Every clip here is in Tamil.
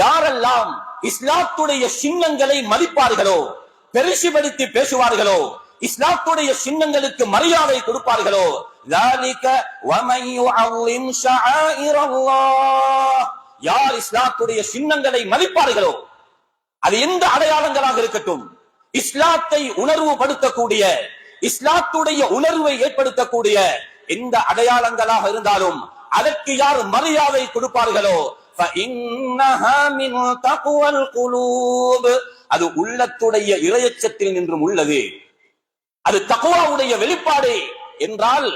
யாரெல்லாம் இஸ்லாத்துடைய சின்னங்களை மதிப்பார்களோ, பெருசுபடுத்தி பேசுவார்களோ, இஸ்லாத்துடைய சின்னங்களுக்கு மரியாதை கொடுப்பார்களோ, யார் இஸ்லாத்துடைய சின்னங்களை மதிப்பார்களோ, அது எந்த அடையாளங்களாக இருக்கட்டும், இஸ்லாத்தை உணர்வுபடுத்தக்கூடிய, இஸ்லாத்துடைய உணர்வை ஏற்படுத்தக்கூடிய எந்த அடையாளங்களாக இருந்தாலும் அதற்கு யார் மரியாதை கொடுப்பார்களோ, அது உள்ளத்துடைய இறையச்சத்தில் நின்றும் உள்ளது, அது தக்வாவுடைய வெளிப்பாடு என்றால்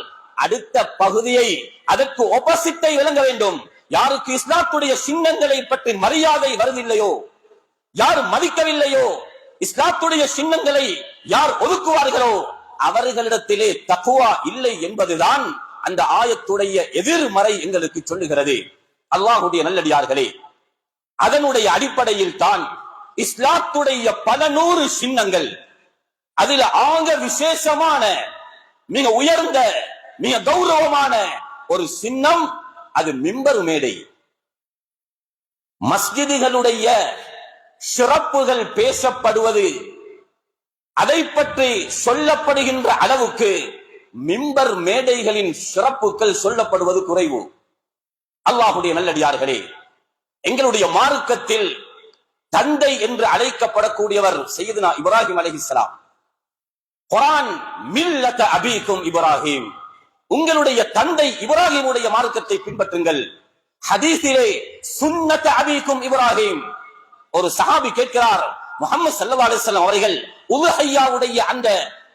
அடுத்த பகுதியை, அதற்கு ஆப்போசிட்டை விளங்க வேண்டும். யாருக்கு இஸ்லாத்துடைய சின்னங்களை பற்றி மரியாதை வருவதில்லையோ, யார் மதிக்கவில்லையோ, இஸ்லாத்துடைய சின்னங்களை யார் ஒதுக்குவார்களோ அவர்களிடத்திலே தக்வா இல்லை என்பதுதான் அந்த ஆயத்துடைய எதிர்மறை எங்களுக்கு சொல்லுகிறது. அல்லாஹ்வுடைய நல்லடியார்களே, அதனுடைய அடிப்படையில் தான் இஸ்லாத்துடைய பல நூறு சின்னங்கள், அதில் ஆக விசேஷமான, மிக உயர்ந்த, மிக கௌரவமான ஒரு சின்னம் அது மிம்பர் மேடை. மஸ்ஜிதுகளுடைய சிறப்புகள் பேசப்படுவது, அதை பற்றி சொல்லப்படுகின்ற அளவுக்கு மிம்பர் மேடைகளின் சிறப்புகள் சொல்லப்படுவது குறைவு. அல்லாஹ்வுடைய நல்லடியார்களே, எங்களுடைய மார்க்கத்தில் தந்தை என்று அழைக்கப்படக்கூடியவர் சையதுனா இப்ராஹிம் அலைஹிஸ்ஸலாம். குர்ஆன் மில்லத அபீக்கும் இப்ராஹிம், உங்களுடைய தந்தை இப்ராஹிமுடைய மார்க்கத்தை பின்பற்றுங்கள். ஹதீஸிலே சுன்னத அபீக்கும் இப்ராஹிம், ஒரு சஹாபி கேட்கிறார், முஹம்மது ஸல்லல்லாஹு அலைஹி வஸல்லம் அவர்கள் உதுஹையாவுடைய அந்த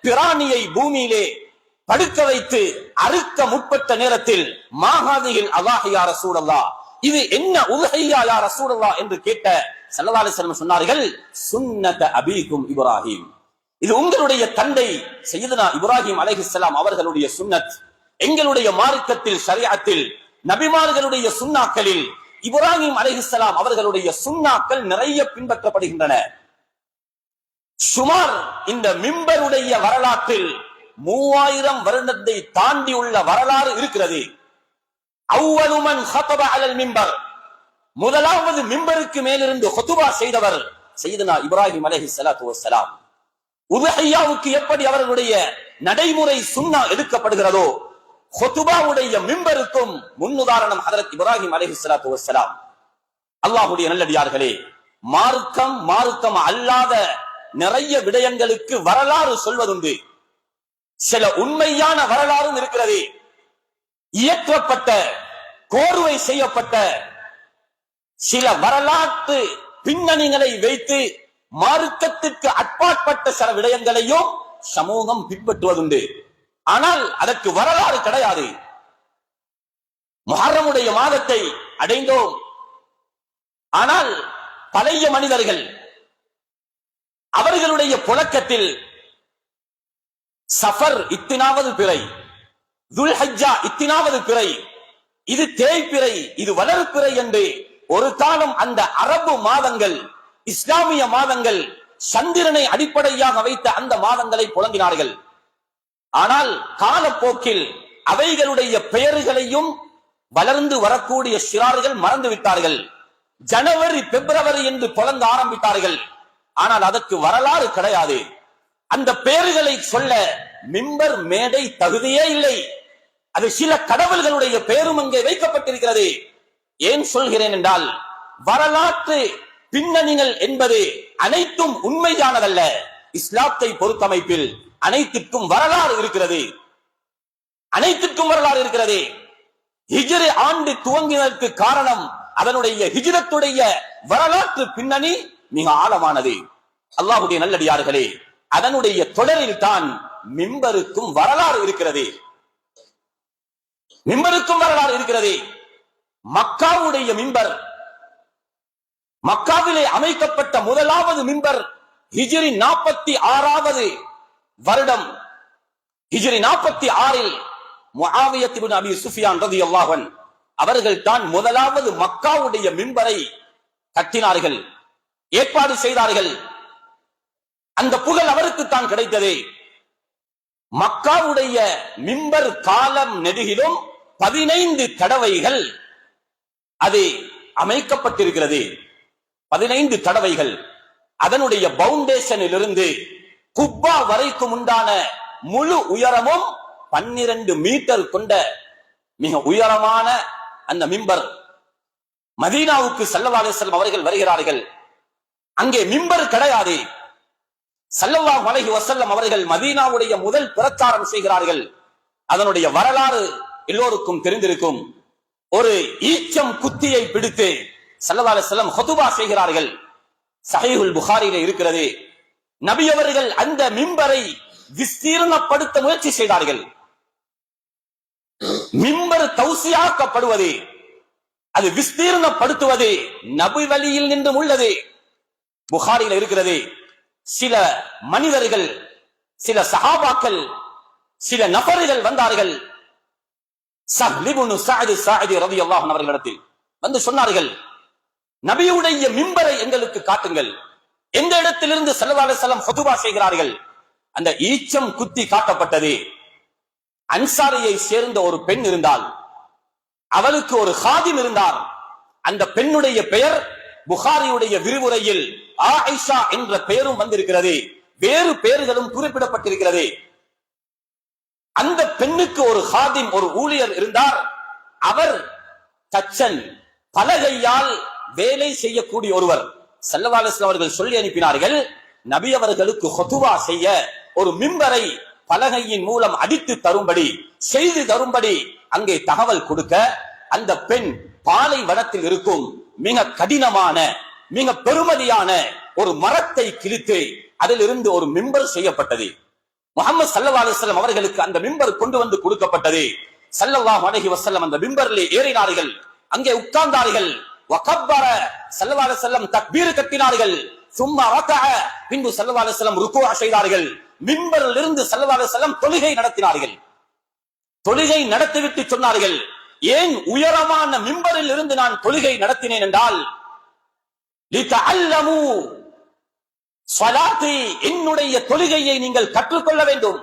பிராணியை பூமியிலே படுக்க வைத்து அறுக்க முற்பட்ட நேரத்தில் மாஹாதிஹில் அல்லாஹ் யா ரசூலல்லாஹ், இது என்ன உதுஹையா யா ரசூலல்லாஹ் என்று கேட்ட ஸல்லல்லாஹு அலைஹி வஸல்லம் சொன்னார்கள், சுன்னத அபீக்கும் இப்ராஹிம், இது உங்களுடைய தந்தை சையதுனா இப்ராஹிம் அலைஹிஸ்ஸலாம் அவர்களுடைய சுன்னத். எங்களுடைய மார்க்கத்தில், ஷரீஅத்தில், நபிமார்களுடைய சுன்னாக்களில் இப்ராஹிம் அலைஹிஸ்ஸலாம் அவர்களுடைய சுன்னாக்கள் நிறைய பின்பற்றப்படுகின்றன. சுமார் இந்த மிம்பருடைய வரலாற்றில் 3000 வருடத்தை தாண்டி உள்ள வரலாறு இருக்கிறது. அவ்வலு மன் ஹதப அலல் மிம்பர், முதலாவது மிம்பருக்கு மேலிருந்து ஹுதுபா செய்தவர் சையதுனா இப்ராஹிம் அலைஹிஸ்ஸலாத்து வஸ்ஸலாம். உதுஹையாவுக்கு எப்படி அவர்களுடைய நடைமுறை சுன்னா எடுக்கப்படுகிறதோ, ஹுதுபாவுடைய மிம்பருக்கும் முன்னுதாரணம் ஹஜ்ரத் இப்ராஹிம் அலைஹிஸ்ஸலாத்து வஸ்ஸலாம். அல்லாஹ்வுடைய நல்லடியார்களே, மார்க்கம் அல்லாத நிறைய விடயங்களுக்கு வரலாறு சொல்வதுண்டு. சில உண்மையான வரலாறும் இருக்கிறது. இயற்றப்பட்ட, கோர்வை செய்யப்பட்ட சில வரலாற்று பின்னணிகளை வைத்து மார்க்கத்திற்கு அப்பாற்பட்ட சில விடயங்களையும் சமூகம் பின்பற்றுவதுண்டு. ஆனால் அதற்கு வரலாறு கிடையாது. முஹர்ரமுடைய மாதத்தை அடைந்தோம், ஆனால் பழைய மனிதர்கள் அவர்களுடைய புழக்கத்தில் சஃபர் இத்தினாவது பிறை, துல்ஹஜ்ஜா இத்தினாவது பிறை, இது தேய்பிறை, இது வளர்பிறை என்று ஒரு காலம் அந்த அரபு மாதங்கள், இஸ்லாமிய மாதங்கள், சந்திரனை அடிப்படையாக வைத்த அந்த மாதங்களை புழங்கினார்கள். ஆனால் காலப்போக்கில் அவைகளுடைய பெயர்களையும் வளர்ந்து வரக்கூடிய சிறார்கள் மறந்து விட்டார்கள். ஜனவரி, பிப்ரவரி என்று புழங்க ஆரம்பித்தார்கள். ஆனால் அதற்கு வரலாறு கிடையாது. அந்த பெயர்களை சொல்ல மிம்பர் மேடை தகுதியே இல்லை. அது சில கடவுள்களுடைய பெயரும் அங்கே வைக்கப்பட்டிருக்கிறது. ஏன் சொல்கிறேன் என்றால், வரலாற்று பின்னணிகள் என்பது அனைத்தும் உண்மையானதல்ல. இஸ்லாத்தை பொறுத்தமைப்பில் அனைத்திற்கும் வரலாறு இருக்கிறது, அனைத்திற்கும் வரலாறு இருக்கிறது. ஹிஜ்ரி ஆண்டு துவங்கினதற்கு காரணம் அதனுடைய ஹிஜ்ரத்துடைய வரலாற்று பின்னணி மிக ஆழமானது. அல்லாஹ்வுடைய நல்லடியார்களே, அதனுடைய தொடரில் தான் மிம்பருக்கும் வரலாறு இருக்கிறது. மிம்பருக்கும் வரலாறு இருக்கிறது. மக்காவுடைய மிம்பர், மக்காவிலே அமைக்கப்பட்ட முதலாவது மிம்பர் ஹிஜ்ரி 46வது வருடம், ஹிஜ்ரி 46இல் முஆவியா இப்னு அபி சுஃபியான் ரலியல்லாஹு அன்ஹு அவர்கள் தான் முதலாவது மக்காவுடைய மிம்பரை கட்டினார்கள், ஏற்பாடு செய்தார்கள். அந்த புகழ் அவருக்கு தான் கிடைத்தது. மக்காவுடைய மிம்பர் காலம் நெடுகிலும் 15 தடவைகள் அது அமைக்கப்பட்டிருக்கிறது. 15 தடவைகள் அதனுடைய பவுண்டேஷனில் இருந்து குப்பா வரைக்கும் உண்டான முழு உயரமும் 12 மீட்டர் கொண்ட மிக உயரமான அந்த மிம்பர். மதீனாவுக்கு ஸல்லல்லாஹு அலைஹி வஸல்லம் அவர்கள் வருகிறார்கள். அங்கே மிம்பர் கிடையாது. ஸல்லல்லாஹு அலைஹி வஸல்லம் அவர்கள் மதீனாவுடைய முதல் பிரச்சாரம் செய்கிறார்கள். அதனுடைய வரலாறு எல்லோருக்கும் தெரிந்திருக்கும். ஒரு ஈச்சம் குத்தியை பிடித்து ஸல்லல்லாஹு அலைஹி வஸல்லம் ஹுதுபா செய்கிறார்கள். ஸஹீஹுல் புகாரியிலே இருக்கிறது. நபி அவர்கள் அந்த மிம்பரை விஸ்தீர்ணப்படுத்த முயற்சி செய்தார்கள். மிம்பர் தௌசியாக்கப்படுவது, அது விஸ்தீர்ணப்படுத்துவது நபி வழியில் நின்று உள்ளது. புகாரியில் இருக்கிறது. சில மனிதர்கள், சில சஹாபாக்கள், சில நபர்கள் வந்தார்கள் ஸஹ்ல் இப்னு ஸஅத் ரலியல்லாஹு அன்ஹு அவர்களிடத்தில் வந்து சொன்னார்கள், நபியுடைய மிம்பரை எங்களுக்கு காட்டுங்கள். எந்த இடத்திலிருந்து ஸல்லல்லாஹு அலைஹி வஸல்லம் ஹுதுபா செய்கிறார்கள். அந்த ஈச்சம் குத்தி காட்டப்பட்டது. அன்சாரியை சேர்ந்த ஒரு பெண் இருந்தால், அவளுக்கு ஒரு ஹாதிம் இருந்தார். அந்த பெண்ணுடைய பெயர் புகாரியுடைய விரிவுரையில் ஆயிஷா என்ற பெயரும் வந்திருக்கிறது. வேறு பெயர்களும் குறிப்பிடப்பட்டிருக்கிறது. அந்த பெண்ணுக்கு ஒரு ஹாதிம், ஒரு ஊழியர் இருந்தார். அவர் தச்சன், பலகையால் வேலை செய்யக்கூடிய ஒருவர். ஸல்லல்லாஹு அலைஹி வஸல்லம் அவர்கள் சொல்லி அனுப்பினார்கள், நபி அவர்களுக்கு ஹுதுபா செய்ய ஒரு மிம்பரை பலகையின் மூலம் அடித்து தரும்படி, செய்து தரும்படி அங்கே தகவல் கொடுக்க, அந்த பெண் பாலைவனத்தில் இருக்கும் மிக கடினமான, மிக பெருமதியான ஒரு மரத்தை கிழித்து அதிலிருந்து ஒரு மிம்பர் செய்யப்பட்டது. முஹம்மது ஸல்லல்லாஹு அலைஹி வஸல்லம் அவர்களுக்கு அந்த மிம்பர் கொண்டு வந்து கொடுக்கப்பட்டது. ஸல்லல்லாஹு அலைஹி வஸல்லம் அந்த மிம்பரிலே ஏறினார்கள். அங்கே உட்கார்ந்தார்கள். வகப்பர ஸல்லல்லாஹு அலைஹி வஸல்லம் தக்பீர் கட்டினார்கள். சும்மா ரகஅ, பின்பு ஸல்லல்லாஹு அலைஹி வஸல்லம் ருக்குஅ செய்தார்கள். மிம்பரில் இருந்து ஸல்லல்லாஹு அலைஹி வஸல்லம் தொழுகை நடத்தினார்கள். தொழுகை நடத்திவிட்டு சொன்னார்கள், ஏன் உயரமான மிம்பரில் இருந்து நான் தொழுகை நடத்தினேன் என்றால், லிதஅல்லமு ஸலாத்தி, என்னுடைய தொழுகையை நீங்கள் கற்றுக்கொள்ள வேண்டும்.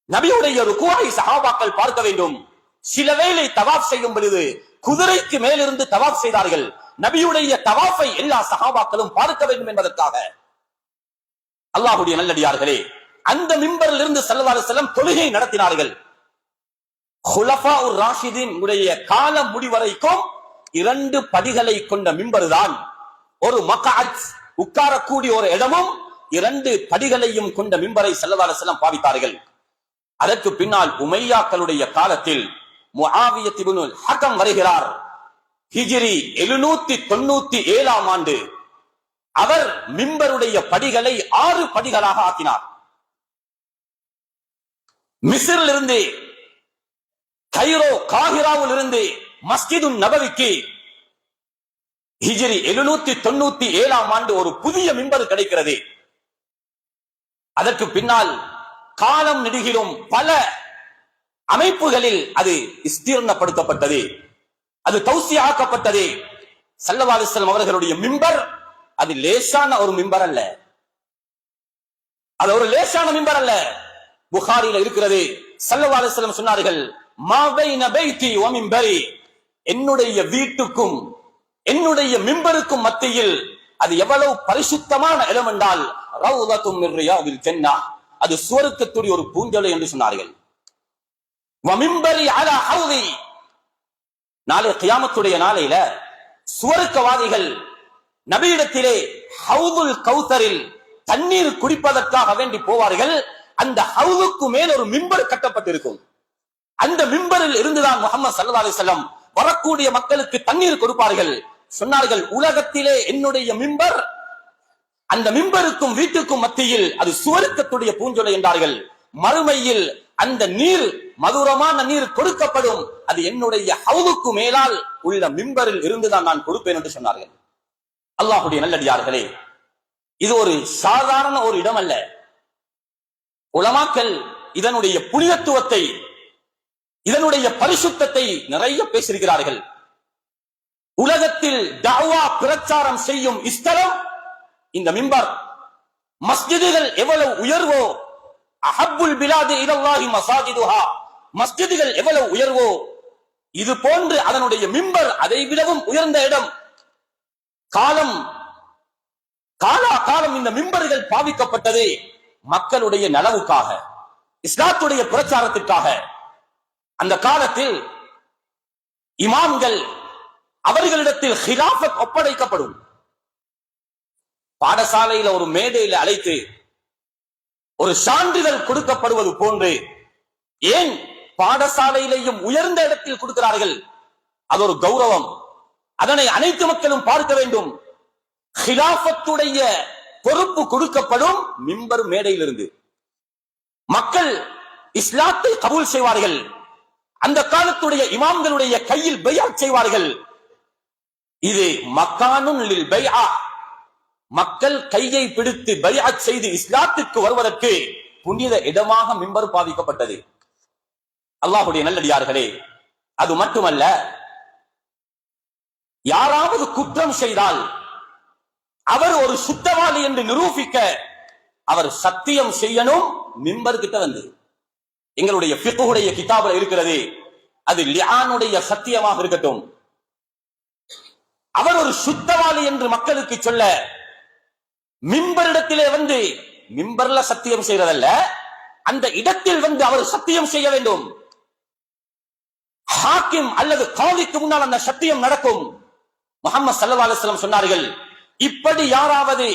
நபியுடைய ருக்குவை சஹாபாக்கள் பார்க்க வேண்டும். சில வேளை தவாப் செய்யும் பொழுது குதிரைக்கு மேலிருந்து தவாப் செய்தார்கள். நபியுடைய தவாஃபை எல்லா சஹாபாக்களும் பார்க்க வேண்டும் என்பதற்காக. அல்லாஹ்வுடைய நல்லடியார்களே, அந்த மிம்பரில் இருந்து ஸல்லல்லாஹு அலைஹி வஸல்லம் தொழுகை நடத்தினார்கள். குலஃபாஉர் ராஷிதீன் உடைய காலம் முடிவரைக்கும் 2 படிகளை கொண்ட மிம்பர் தான். ஒரு மக்அத், உட்காரக்கூடிய ஒரு இடமும் 2 படிகளையும் கொண்ட மிம்பரை ஸல்லல்லாஹு அலைஹி வஸல்லம் பாவித்தார்கள். அதற்கு பின்னால் உமையாக்களுடைய காலத்தில் முஆவியத் இப்னுல் ஹகம் வருகிறார். ஹிஜ்ரி 797 ஆண்டு அவர் மிம்பருடைய படிகளை 6 படிகளாக ஆக்கினார். மிஸ்ரில் இருந்து, கைரோ காஹிராவில் இருந்து மஸ்ஜிதுன் நபவிக்கு ஹிஜ்ரி 797 ஆண்டு ஒரு புதிய மிம்பர் கிடைக்கிறது. அதற்கு பின்னால் காலம் நெடுகிலும் பல அமைப்புகளில் அது விஸ்தீர்ணப்படுத்தப்பட்டது, அது தௌசியாக்கப்பட்டது. ஸல்லல்லாஹு அலைஹி வஸல்லம் அவர்களுடைய மிம்பர் அது லேசான ஒரு மிம்பர் அல்ல, அது ஒரு லேசான மிம்பர் அல்ல. புகாரில இருக்கிறது. ஸல்லல்லாஹு அலைஹி வஸல்லம் சொன்னார்கள், மா பைன பைத்தி வ மிம்பரி, என்னுடைய வீட்டுக்கும் என்னுடைய மிம்பருக்கும் மத்தியில் அது எவ்வளவு பரிசுத்தமான இடம் என்றால், ரௌதத்தும் மின் ரியாதில் ஜன்னah, அது சுவர்க்கத்துடைய ஒரு பூஞ்சோலை என்று சொன்னார்கள். வ மிம்பரி அலா ஹௌதி, நாளை கியாமத்துடைய நாளையில சுவர்க்கவாதிகள் நபியிடத்திலே ஹவுதுல் கௌதரில் தண்ணீர் குடிப்பதற்காக வேண்டி போவார்கள். அந்த ஹவுதுக்கு மேல் ஒரு மிம்பர் கட்டப்பட்டிருக்கும். அந்த மிம்பரில் இருந்துதான் முஹம்மது ஸல்லல்லாஹு அலைஹி வஸல்லம் வரக்கூடிய மக்களுக்கு தண்ணீர் கொடுப்பார்கள். சொன்னார்கள், உலகத்திலே என்னுடைய மிம்பர், அந்த மிம்பருக்கும் வீட்டுக்கும் மத்தியில் அது சுவர்க்கத்துடைய பூஞ்சோலை என்றார்கள். மறுமையில் அந்த நீர், மதுரமான நீர் கொடுக்கப்படும், அது என்னுடைய ஹவுதுக்கு மேலால் உள்ள மிம்பரில் இருந்துதான் நான் கொடுப்பேன் என்று சொன்னார்கள். அல்லாஹ்வுடைய நல்லடியார்களே, இது ஒரு சாதாரண ஒரு இடம் அல்ல. உலமாக்கள் இதனுடைய புனிதத்துவத்தை, இதனுடைய பரிசுத்தத்தை நிறைய பேசியிருக்கிறார்கள். உலகத்தில் தஅவா பிரச்சாரம் செய்யும் ஸ்தலம் இந்த மிம்பர். மஸ்ஜிதுகள் எவ்வளவு உயர்வோ, அஹப்புல் பிலாதி இலல்லாஹி மசாஜிதுஹா, மஸ்ஜிதுகள் எவ்வளவு உயர்வோ, இது போன்று அதனுடைய மிம்பர் அதை விடவும் உயர்ந்த இடம். காலம் காலம் இந்த மிம்பர்கள் பாவிக்கப்பட்டது மக்களுடைய நலவுக்காக, இஸ்லாத்துடைய பிரச்சாரத்திற்காக. அந்த காலத்தில் இமாம்கள் அவர்களிடத்தில் ஹிலாஃபத் ஒப்படைக்கப்படும். பாடசாலையில ஒரு மேடையில் அழைத்து ஒரு சான்றிதழ் கொடுக்கப்படுவது போன்று, ஏன் பாடசாலையிலேயும் உயர்ந்த இடத்தில் கொடுக்கிறார்கள், அது ஒரு கௌரவம், அதனை அனைத்து மக்களும் பார்க்க வேண்டும். ஹிலாஃபத்துடைய பொறுப்பு கொடுக்கப்படும் மிம்பர் மேடையிலிருந்து. மக்கள் இஸ்லாத்தை கபூல் செய்வார்கள். அந்த காலத்துடைய இமாம்களுடைய கையில் பைஅத் செய்வார்கள். இது மக்கானுன் லில் பைஅ, மக்கள் கையை பிடித்து பைஅத் செய்து இஸ்லாத்திற்கு வருவதற்கு புனித இடமாக மிம்பர் பாவிக்கப்பட்டது. அல்லாஹ்வுடைய நல்லடியார்களே, அது மட்டுமல்ல, யாராவது குற்றம் செய்தால் அவர் ஒரு சுத்தவாளி என்று நிரூபிக்க அவர் சத்தியம் செய்யணும் மிம்பர் கிட்ட வந்து. எங்களுடைய ஃபிக்ஹுடைய கிதாபில் இருக்கிறது, அது லிஆனுடைய சத்தியமாக இருக்கட்டும். அவர் ஒரு சுத்தவாளி என்று மக்களுக்கு சொல்ல மிம்பரிடத்திலே வந்து, மிம்பர்ல சத்தியம் செய்யறதல்ல, அந்த இடத்தில் வந்து அவர் சத்தியம் செய்ய வேண்டும். ஹாக்கிம் அல்லது காலிக்கு முன்னால் அந்த சத்தியம் நடக்கும். முஹம்மது ஸல்லல்லாஹு அலைஹி வஸல்லம் சொன்னார்கள், இப்படி யாராவது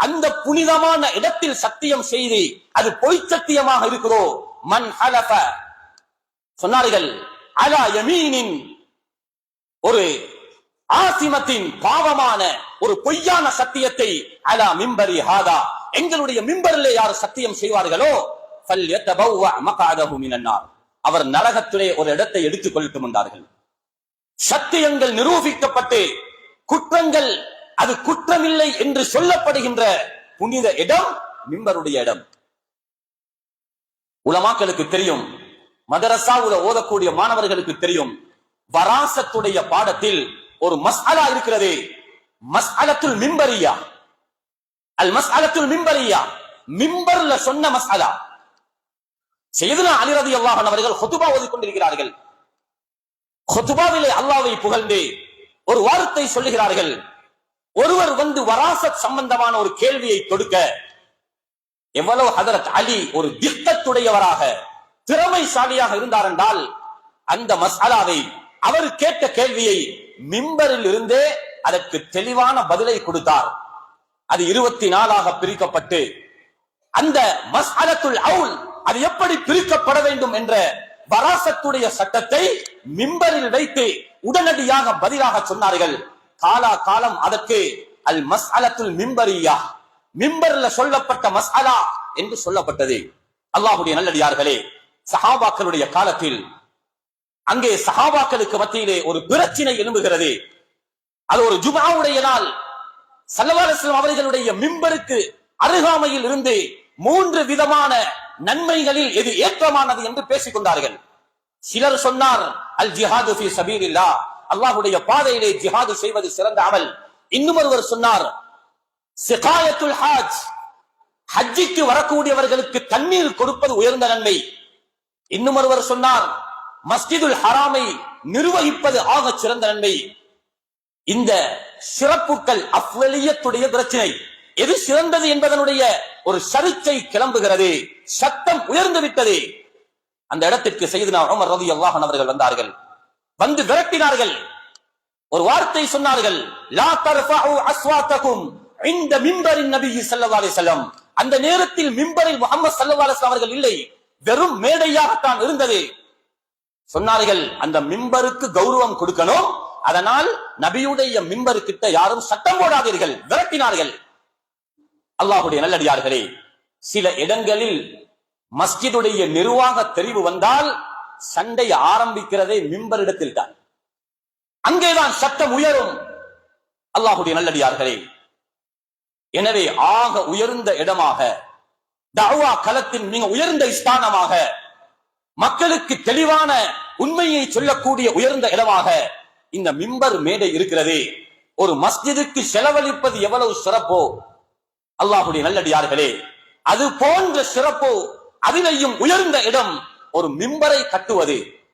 அந்த புனிதமான இடத்தில் சத்தியம் செய்து அது பொய் சத்தியமாக இருக்கிறோ, மன் ஹலஃப, சொன்னார்கள், அலா யமீனின், ஒரு ஆசிமத்தின் பாவமான ஒரு பொய்யான சத்தியத்தை, அலா மிம்பரி ஹாதா, எங்களுடைய மிம்பரிலே யார் சத்தியம் செய்வார்களோ, ஃபல்யதபவ்வ மக்அதஹு மினன் நார், அவர் நரகத்திலே ஒரு இடத்தை எடுத்துக் கொள்ளட்டும் என்றார்கள். சத்தியங்கள் நிரூபிக்கப்பட்டு குற்றங்கள் அது குற்றமில்லை என்று சொல்லப்படுகின்ற புனித இடம் மிம்பருடைய இடம். உலமாக்களுக்கு தெரியும், மதரசாவுல ஓதக்கூடிய மாணவர்களுக்கு தெரியும், வராசத்துடைய பாடத்தில் ஒரு மஸ்அலா இருக்கிறது, மஸ்அலத்துல் மிம்பரியா. அல் மஸ்அலத்துல் மிம்பரியா, மிம்பர்ல சொன்ன மஸ்அலா. சையதுனா அலி ரலியல்லாஹு அன்ஹு அவர்கள் குதுபா ஓதிக் கொண்டிருக்கிறார்கள். குதுபாவிலே அல்லாஹ்வை புகழ்ந்து ஒரு வார்த்தை சொல்லுகிறார்கள். ஒருவர் வந்து வராசத் சம்பந்தமான ஒரு கேள்வியை தொடுக்க, எவ்வளவு ஹதரத் அலி ஒரு திக்கத்துடையவராக திறமைசாலியாக இருந்தார் என்றால், அந்த மஸ்அலாவை அவர் கேட்ட கேள்வியை மிம்பரில் இருந்தே அதற்கு தெளிவான பதிலை கொடுத்தார். அது 24 பிரிக்கப்பட்டு அந்த மஸ்அலத்துல் அவுல் அது எப்படி பிரிக்கப்பட வேண்டும் என்ற வராசத்துடைய சட்டத்தை மிம்பரில் வைத்து உடனடியாக பதிலாக சொன்னார்கள். காலா காலம் அதற்கு அல் மஸ்அலத்துல் மிம்பரியா, மிம்பர்ல சொல்லப்பட்ட மஸ்அலா என்று சொல்லப்பட்டது. அல்லாஹ்வுடைய நல்லடியார்களே, சஹாபாக்களுடைய காலத்தில் அங்கே சஹாபாக்களுக்கு மத்தியிலே ஒரு பிரச்சனை எழும்புகிறது. அது ஒரு ஜும்ஆவுடைய நாள். ஸல்லல்லாஹு அலைஹி வஸல்லம் அவர்களுடைய மிம்பருக்கு அருகாமையில் இருந்து 3 விதமான நன்மைகளில் எது ஏற்றமானது என்று பேசிக் கொண்டார்கள். சிலர் சொன்னார், அல் ஜிஹாது ஃபீ ஸபீலில்லாஹ், அல்லாஹ்வுடைய பாதையிலே ஜிஹாது செய்வது சிறந்த அமல். இன்னும் ஒருவர் சொன்னார், சிகாயத்துல் ஹஜ், ஹஜ்ஜிக்கு வரக்கூடியவர்களுக்கு தண்ணீர் கொடுப்பது உயர்ந்த நன்மை. இன்னும் ஒருவர் சொன்னார், மஸ்ஜிதுல் ஹராமை நிர்வகிப்பது ஆக சிறந்த நன்மை. இந்த சிறப்புகள் அஃவலியத்துடைய பிரச்சனை, எது சிறந்தது என்பதனுடைய ஒரு சர்ச்சை கிளம்புகிறது, சத்தம் உயர்ந்து விட்டது. அந்த இடத்திற்கு சையதுனா உமர் ரலியல்லாஹு அன்ஹு அவர்கள் வந்தார்கள். வந்து விரட்டினார்கள். ஒரு வார்த்தை சொன்னார்கள், லா தர்ஃபஉ அஸ்வாத்தகும் இன்த மிம்பரின் நபி ஸல்லல்லாஹு அலைஹி வஸல்லம். அந்த நேரத்தில் மிம்பரில் முஹம்மது ஸல்லல்லாஹு அலைஹி வஸல்லம் அவர்கள் இல்லை, வெறும் மேடையாகத்தான் இருந்தது. சொன்னார்கள், அந்த மிம்பருக்கு கௌரவம் கொடுக்கணும், அதனால் நபியுடைய மிம்பரு கிட்ட யாரும் சட்டம் போடாதீர்கள், விரட்டினார்கள். அல்லாஹ்வுடைய நல்லடியார்களே, சில இடங்களில் மஸ்ஜிதுடைய நிர்வாக தெரிவு வந்தால் சண்டை ஆரம்பிக்கிறதே மிம்பரிடத்தில் தான், அங்கேதான் சட்டம் உயரும். அல்லாஹ்வுடைய நல்லடியார்களே, எனவே ஆக உயர்ந்த இடமாக, தஅவா களத்தின் மிக உயர்ந்த ஸ்தானமாக, மக்களுக்கு தெளிவான உண்மையை சொல்லக்கூடிய உயர்ந்த இடமாக இந்த மிம்பர் மேடை இருக்கிறது. ஒரு மஸ்ஜிதுக்கு செலவழிப்பது எவ்வளவு சிறப்போ, அல்லாஹ்வுடைய நல்லடியார்களே, அது போன்ற சிறப்போ, அதிலேயும் உயர்ந்த இடம் ஒரு மிம்பரை கட்டுவது.